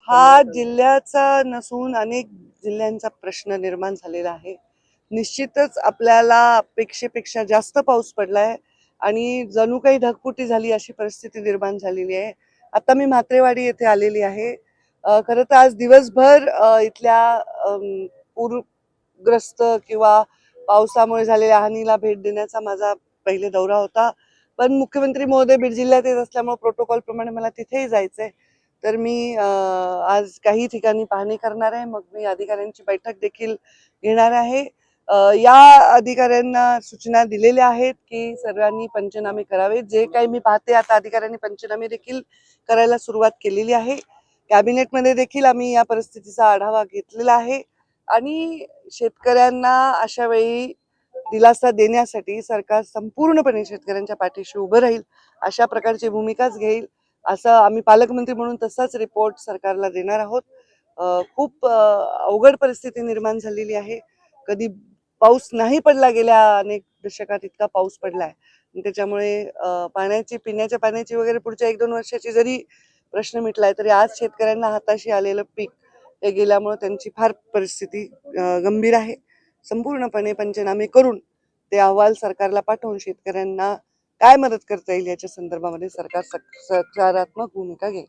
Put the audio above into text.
हा जिल्ह्याचा नसून अनेक जिल्ह्यांचा प्रश्न निर्माण झालेला आहे। निश्चितच आपल्याला अपेक्षेपेक्षा जास्त पाऊस पडलाय आणि जणू काही ढगफुटी झाली अशी परिस्थिती निर्माण झालेली आहे। आता मी म्हात्रेवाडी येथे आलेली आहे। खरं तर आज दिवसभर इथल्या पूरग्रस्त किंवा पावसामुळे झालेल्या हानीला भेट देण्याचा माझा पहिले दौरा होता। पण मुख्यमंत्री महोदय बीड जिल्ह्यात येत असल्यामुळे प्रोटोकॉल प्रमाणे मला तिथेही जायचंय। तर मी आज काही ठिकाणी पाहणी करणार आहे। मग मी अधिकाऱ्यांची बैठक देखील घेणार आहे। या अधिकाऱ्यांना सूचना दिलेल्या आहेत की सर्वांनी पंचनामे करावे। जे काही मी पाहते आता अधिकाऱ्यांनी पंचनामे देखील करायला सुरुवात केलेली आहे। कॅबिनेटमध्ये देखील आम्ही या परिस्थितीचा आढावा घेतलेला आहे आणि शेतकऱ्यांना अशा वेळी दिलासा देण्यासाठी सरकार संपूर्णपणे शेतकऱ्यांच्या पाठीशी उभं राहील अशा प्रकारची भूमिकाच घेईल असं आम्ही पालकमंत्री म्हणून तसाच रिपोर्ट सरकारला देणार आहोत। खूप अवघड परिस्थिती निर्माण झालेली आहे। कधी पाऊस नाही पडला, गेल्या अनेक दशकात इतका पाऊस पडलाय। त्याच्यामुळे पिण्याच्या पाण्याची वगैरे पुढच्या 1-2 वर्षाची जरी प्रश्न मिटलाय तरी आज शेतकऱ्यांना हाताशी आलेलं पीक हे गेल्यामुळे त्यांची फार परिस्थिती गंभीर आहे। संपूर्णपणे पंचनामे करून ते अहवाल सरकारला पाठवून शेतकऱ्यांना काय मदत करता येईल याच्या संदर्भामध्ये सरकार सकारात्मक भूमिका घेईल।